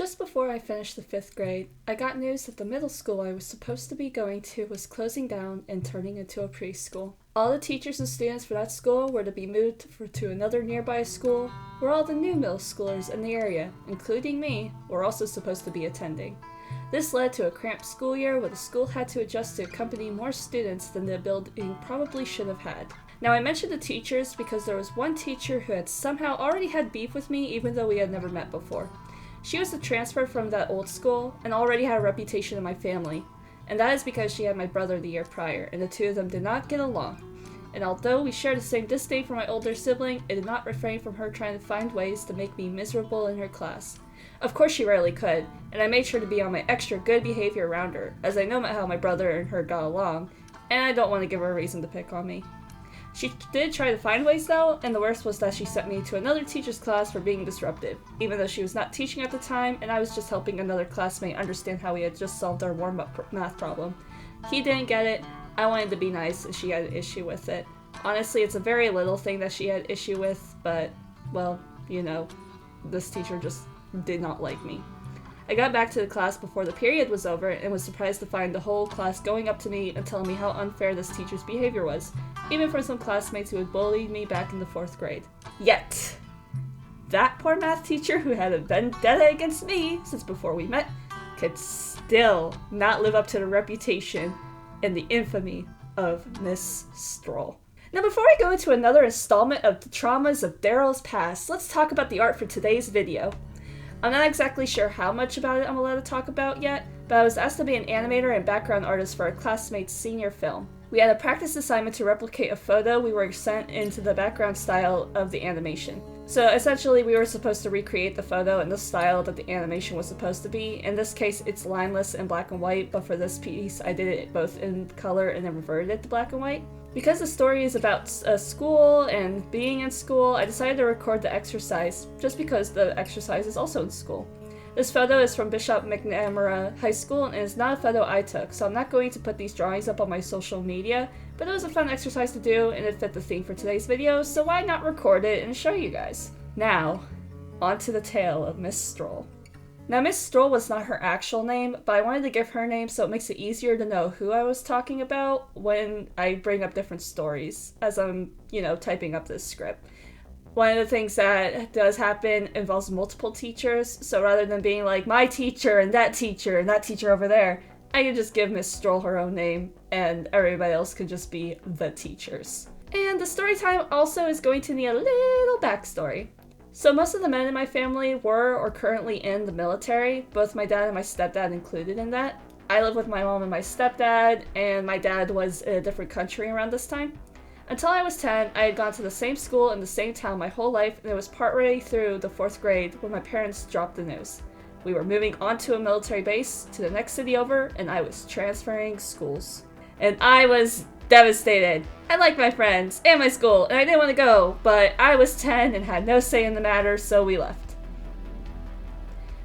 Just before I finished the 5th grade, I got news that the middle school I was supposed to be going to was closing down and turning into a preschool. All the teachers and students for that school were to be moved to another nearby school, where all the new middle schoolers in the area, including me, were also supposed to be attending. This led to a cramped school year where the school had to adjust to accompany more students than the building probably should have had. Now, I mentioned the teachers because there was one teacher who had somehow already had beef with me even though we had never met before. She was a transfer from that old school and already had a reputation in my family, and that is because she had my brother the year prior, and the two of them did not get along. And although we shared the same disdain for my older sibling, it did not refrain from her trying to find ways to make me miserable in her class. Of course she rarely could, and I made sure to be on my extra good behavior around her, as I know how my brother and her got along, and I don't want to give her a reason to pick on me. She did try to find ways though, and the worst was that she sent me to another teacher's class for being disruptive, even though she was not teaching at the time and I was just helping another classmate understand how we had just solved our warm-up math problem. He didn't get it, I wanted to be nice, and she had an issue with it. Honestly, it's a very little thing that she had issue with, but, well, you know, this teacher just did not like me. I got back to the class before the period was over and was surprised to find the whole class going up to me and telling me how unfair this teacher's behavior was, even from some classmates who had bullied me back in the 4th grade. Yet, that poor math teacher who had a vendetta against me since before we met could still not live up to the reputation and the infamy of Miss Stroll. Now, before I go into another installment of the traumas of Daryl's past, let's talk about the art for today's video. I'm not exactly sure how much about it I'm allowed to talk about yet, but I was asked to be an animator and background artist for a classmate's senior film. We had a practice assignment to replicate a photo we were sent into the background style of the animation. So essentially we were supposed to recreate the photo in the style that the animation was supposed to be. In this case it's lineless and black and white, but for this piece I did it both in color and then reverted it to black and white. Because the story is about school and being in school, I decided to record the exercise, just because the exercise is also in school. This photo is from Bishop McNamara High School and is not a photo I took, so I'm not going to put these drawings up on my social media, but it was a fun exercise to do and it fit the theme for today's video, so why not record it and show you guys? Now, on to the tale of Miss Stroll. Now, Miss Stroll was not her actual name, but I wanted to give her name so it makes it easier to know who I was talking about when I bring up different stories as I'm, typing up this script. One of the things that does happen involves multiple teachers, so rather than being like my teacher and that teacher over there, I can just give Miss Stroll her own name and everybody else could just be the teachers. And the story time also is going to need a little backstory. So most of the men in my family were or currently in the military, both my dad and my stepdad included in that. I live with my mom and my stepdad, and my dad was in a different country around this time. Until I was 10, I had gone to the same school in the same town my whole life, and it was partway through the 4th grade when my parents dropped the news. We were moving onto a military base to the next city over, and I was transferring schools. And I was devastated. I liked my friends and my school, and I didn't want to go, but I was 10 and had no say in the matter, so we left.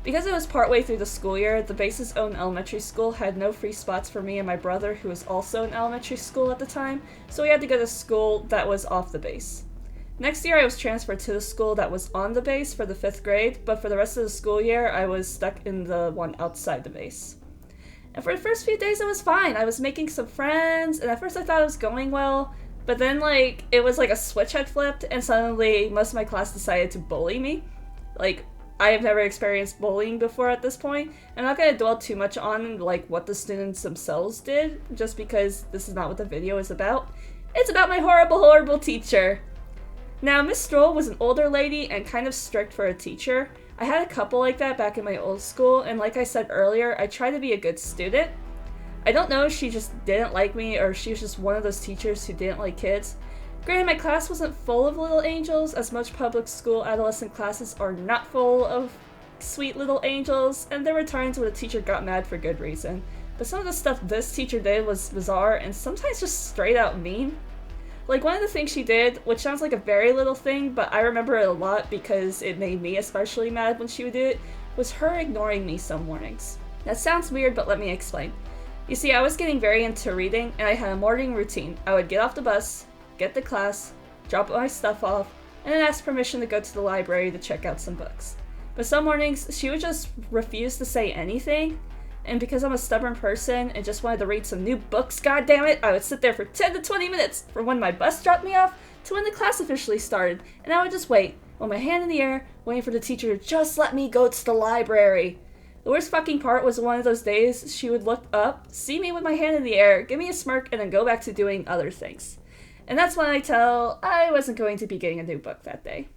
Because it was partway through the school year, the base's own elementary school had no free spots for me and my brother, who was also in elementary school at the time, so we had to go to school that was off the base. Next year I was transferred to the school that was on the base for the 5th grade, but for the rest of the school year I was stuck in the one outside the base. And for the first few days it was fine. I was making some friends, and at first I thought it was going well, but then it was like a switch had flipped, and suddenly most of my class decided to bully me. I have never experienced bullying before at this point. I'm not going to dwell too much on what the students themselves did, just because this is not what the video is about. It's about my horrible teacher. Now, Miss Stroll was an older lady and kind of strict for a teacher. I had a couple like that back in my old school, and like I said earlier, I tried to be a good student. I don't know if she just didn't like me or if she was just one of those teachers who didn't like kids. Granted, my class wasn't full of little angels, as most public school adolescent classes are not full of sweet little angels, and there were times where the teacher got mad for good reason. But some of the stuff this teacher did was bizarre and sometimes just straight out mean. One of the things she did, which sounds like a very little thing, but I remember it a lot because it made me especially mad when she would do it, was her ignoring me some mornings. That sounds weird, but let me explain. You see, I was getting very into reading, and I had a morning routine. I would get off the bus, get to class, drop my stuff off, and then ask permission to go to the library to check out some books. But some mornings, she would just refuse to say anything. And because I'm a stubborn person and just wanted to read some new books, goddammit, I would sit there for 10 to 20 minutes from when my bus dropped me off to when the class officially started. And I would just wait, with my hand in the air, waiting for the teacher to just let me go to the library. The worst fucking part was one of those days she would look up, see me with my hand in the air, give me a smirk, and then go back to doing other things. And that's when I tell I wasn't going to be getting a new book that day.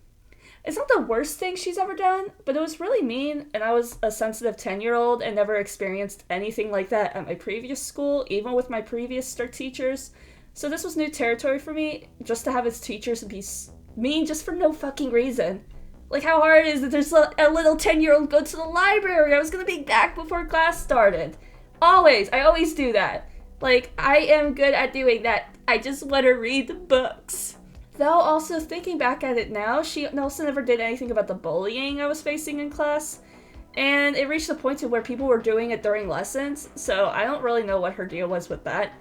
It's not the worst thing she's ever done, but it was really mean, and I was a sensitive 10-year-old and never experienced anything like that at my previous school, even with my previous strict teachers. So this was new territory for me, just to have its teachers be mean just for no fucking reason. Like, how hard is it there's a little 10-year-old go to the library? I was gonna be back before class started. I always do that. Like, I am good at doing that. I just want to read the books. Though, also thinking back at it now, she also never did anything about the bullying I was facing in class. And it reached a point to where people were doing it during lessons, so I don't really know what her deal was with that.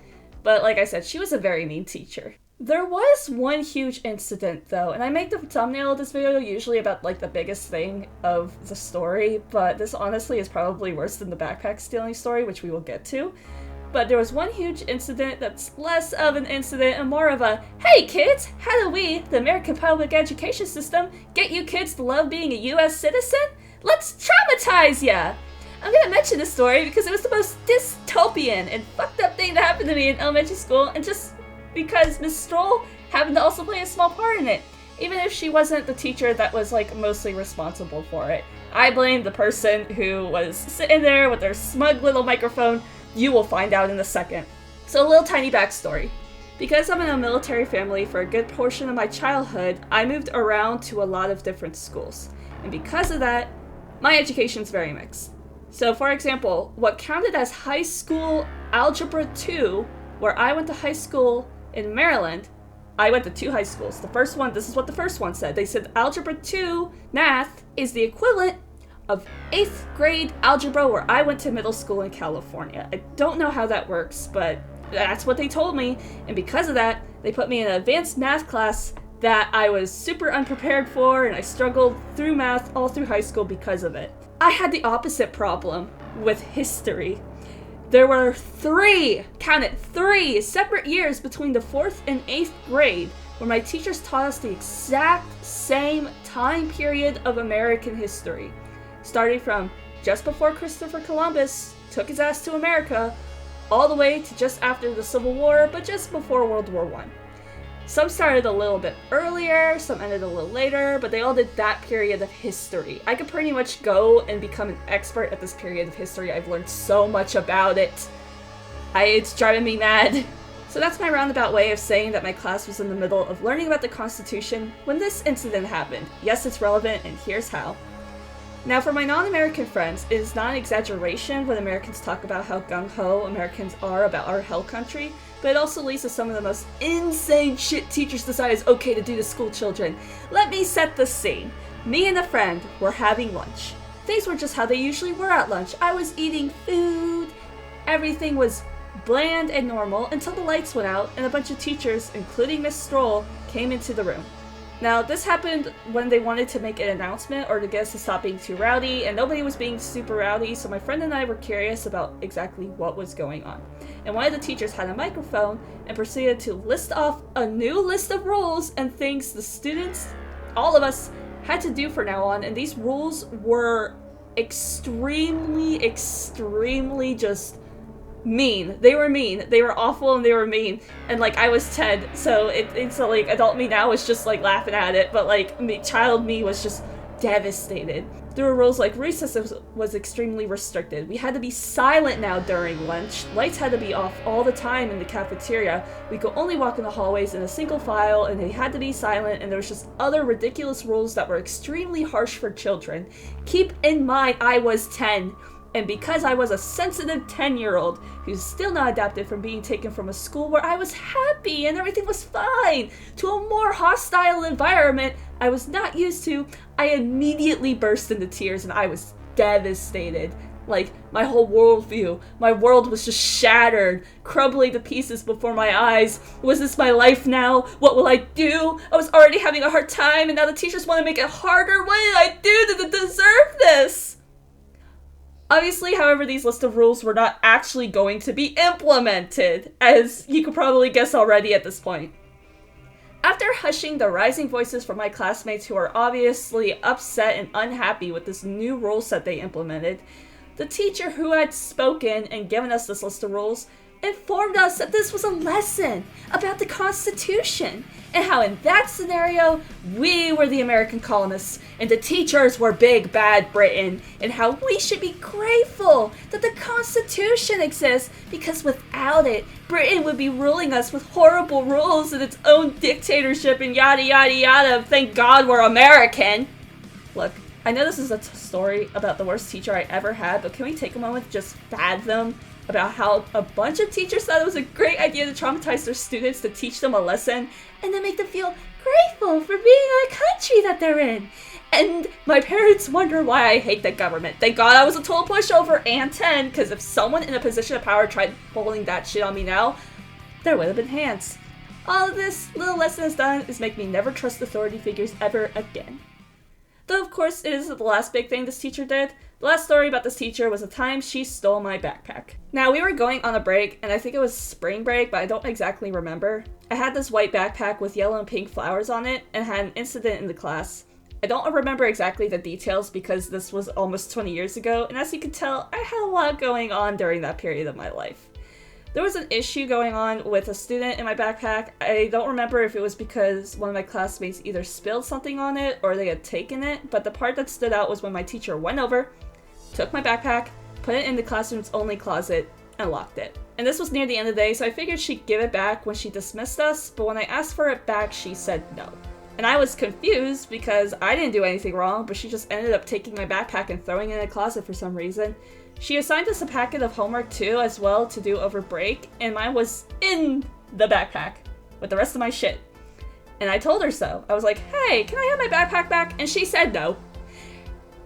But like I said, she was a very mean teacher. There was one huge incident though, and I make the thumbnail of this video usually about like the biggest thing of the story, but this honestly is probably worse than the backpack stealing story, which we will get to. But there was one huge incident that's less of an incident and more of a, hey kids, how do we, the American public education system, get you kids to love being a US citizen? Let's traumatize ya! I'm gonna mention this story because it was the most dystopian and fucked up thing that happened to me in elementary school, and just because Miss Stroll happened to also play a small part in it, even if she wasn't the teacher that was like mostly responsible for it. I blame the person who was sitting there with their smug little microphone. You will find out in a second. So a little tiny backstory. Because I'm in a military family for a good portion of my childhood, I moved around to a lot of different schools. And because of that, my education's very mixed. So for example, what counted as high school algebra 2, where I went to high school in Maryland, I went to 2 high schools. The first one, this is what the first one said. They said algebra 2 math is the equivalent of 8th grade algebra where I went to middle school in California. I don't know how that works, but that's what they told me, and because of that, they put me in an advanced math class that I was super unprepared for, and I struggled through math all through high school because of it. I had the opposite problem with history. There were 3 separate years between the 4th and 8th grade where my teachers taught us the exact same time period of American history. Starting from just before Christopher Columbus took his ass to America, all the way to just after the Civil War, but just before World War I. Some started a little bit earlier, some ended a little later, but they all did that period of history. I could pretty much go and become an expert at this period of history. I've learned so much about it. It's driving me mad. So that's my roundabout way of saying that my class was in the middle of learning about the Constitution when this incident happened. Yes, it's relevant, and here's how. Now, for my non-American friends, it is not an exaggeration when Americans talk about how gung-ho Americans are about our hell country, but it also leads to some of the most insane shit teachers decide is okay to do to school children. Let me set the scene. Me and a friend were having lunch. Things were just how they usually were at lunch. I was eating food. Everything was bland and normal until the lights went out and a bunch of teachers, including Miss Stroll, came into the room. Now, this happened when they wanted to make an announcement or to get us to stop being too rowdy, and nobody was being super rowdy, so my friend and I were curious about exactly what was going on. And one of the teachers had a microphone and proceeded to list off a new list of rules and things the students, all of us, had to do from now on, and these rules were extremely just mean. They were mean. They were awful and they were mean. And like, I was 10, so it's like adult me now is just like laughing at it, but like child me was just devastated. There were rules like recess was extremely restricted. We had to be silent now during lunch. Lights had to be off all the time in the cafeteria. We could only walk in the hallways in a single file, and they had to be silent, and there was just other ridiculous rules that were extremely harsh for children. Keep in mind, I was 10. And because I was a sensitive 10-year-old who's still not adapted from being taken from a school where I was happy and everything was fine to a more hostile environment I was not used to, I immediately burst into tears and I was devastated. Like, my whole worldview, my world was just shattered, crumbling to pieces before my eyes. Was this my life now? What will I do? I was already having a hard time, and now the teachers want to make it harder. What did I do to deserve this? Obviously, however, these list of rules were not actually going to be implemented, as you could probably guess already at this point. After hushing the rising voices from my classmates who were obviously upset and unhappy with this new rule set they implemented, the teacher who had spoken and given us this list of rules informed us that this was a lesson about the Constitution and how in that scenario we were the American colonists and the teachers were Big Bad Britain, and how we should be grateful that the Constitution exists because without it, Britain would be ruling us with horrible rules and its own dictatorship and yada yada yada. Thank God we're American. Look, I know this is a story about the worst teacher I ever had, but can we take a moment to just fathom about how a bunch of teachers thought it was a great idea to traumatize their students to teach them a lesson and then make them feel grateful for being in a country that they're in. And my parents wonder why I hate the government. Thank God I was a total pushover and 10, because if someone in a position of power tried pulling that shit on me now, there would have been hands. All of this little lesson has done is make me never trust authority figures ever again. Though of course it isn't the last big thing this teacher did. The last story about this teacher was the time she stole my backpack. Now, we were going on a break, and I think it was spring break, but I don't exactly remember. I had this white backpack with yellow and pink flowers on it, and had an incident in the class. I don't remember exactly the details because this was almost 20 years ago, and as you can tell, I had a lot going on during that period of my life. There was an issue going on with a student in my backpack. I don't remember if it was because one of my classmates either spilled something on it or they had taken it, but the part that stood out was when my teacher went over, took my backpack, put it in the classroom's only closet, and locked it. And this was near the end of the day, so I figured she'd give it back when she dismissed us, but when I asked for it back, she said no. And I was confused because I didn't do anything wrong, but she just ended up taking my backpack and throwing it in a closet for some reason. She assigned us a packet of homework too, as well, to do over break, and mine was in the backpack with the rest of my shit. And I told her so. I was like, hey, can I have my backpack back? And she said no.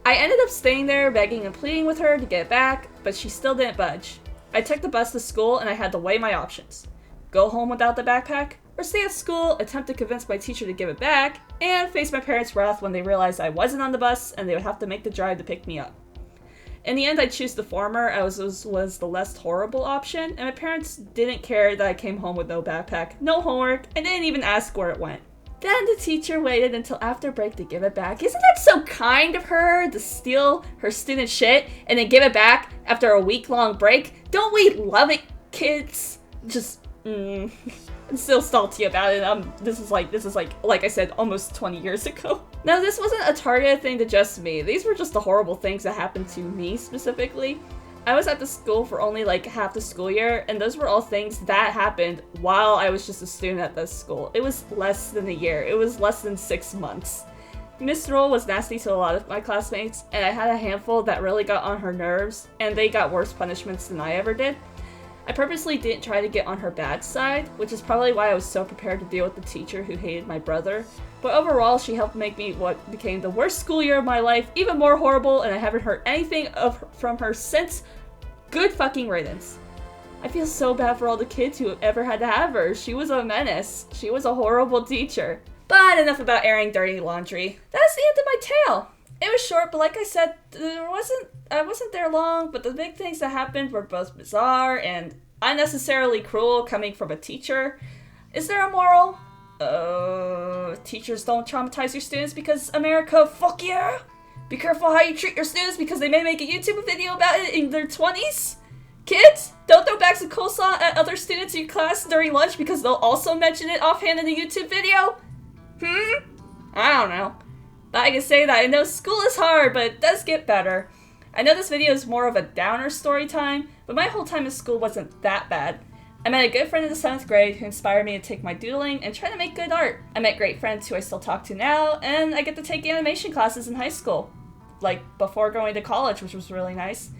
I ended up staying there, begging and pleading with her to get it back, but she still didn't budge. I took the bus to school and I had to weigh my options. Go home without the backpack, or stay at school, attempt to convince my teacher to give it back, and face my parents' wrath when they realized I wasn't on the bus and they would have to make the drive to pick me up. In the end, I chose the former, as was the less horrible option, and my parents didn't care that I came home with no backpack, no homework, and didn't even ask where it went. Then the teacher waited until after break to give it back. Isn't that so kind of her, to steal her student shit and then give it back after a week-long break? Don't we love it, kids? I'm still salty about it. This is like I said, almost 20 years ago. Now, this wasn't a targeted thing to just me. These were just the horrible things that happened to me specifically. I was at the school for only like half the school year, and those were all things that happened while I was just a student at this school. It was less than a year. It was less than 6 months. Miss Roll was nasty to a lot of my classmates, and I had a handful that really got on her nerves, and they got worse punishments than I ever did. I purposely didn't try to get on her bad side, which is probably why I was so prepared to deal with the teacher who hated my brother. But overall, she helped make me what became the worst school year of my life even more horrible, and I haven't heard anything from her since. Good fucking riddance. I feel so bad for all the kids who ever had to have her. She was a menace. She was a horrible teacher. But enough about airing dirty laundry. That's the end of my tale. It was short, but like I said, I wasn't there long, but the big things that happened were both bizarre and unnecessarily cruel coming from a teacher. Is there a moral? Teachers don't traumatize your students because America, fuck yeah! Be careful how you treat your students because they may make a YouTube video about it in their 20s. Kids, don't throw bags of coleslaw at other students in your class during lunch because they'll also mention it offhand in the YouTube video. I don't know. But I can say that I know school is hard, but it does get better. I know this video is more of a downer story time, but my whole time in school wasn't that bad. I met a good friend in the 7th grade who inspired me to take my doodling and try to make good art. I met great friends who I still talk to now, and I get to take animation classes in high school. Like, before going to college, which was really nice.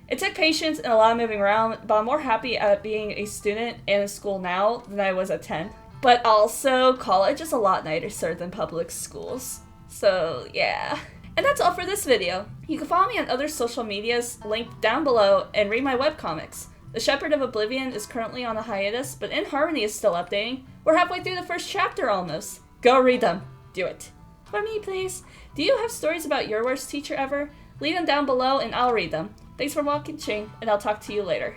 It took patience and a lot of moving around, but I'm more happy at being a student and in school now than I was at 10. But also, college is a lot nicer than public schools. So, yeah. And that's all for this video. You can follow me on other social medias linked down below and read my webcomics. The Shepherd of Oblivion is currently on a hiatus, but In Harmony is still updating. We're halfway through the first chapter almost. Go read them. Do it. For me, please. Do you have stories about your worst teacher ever? Leave them down below and I'll read them. Thanks for watching, and I'll talk to you later.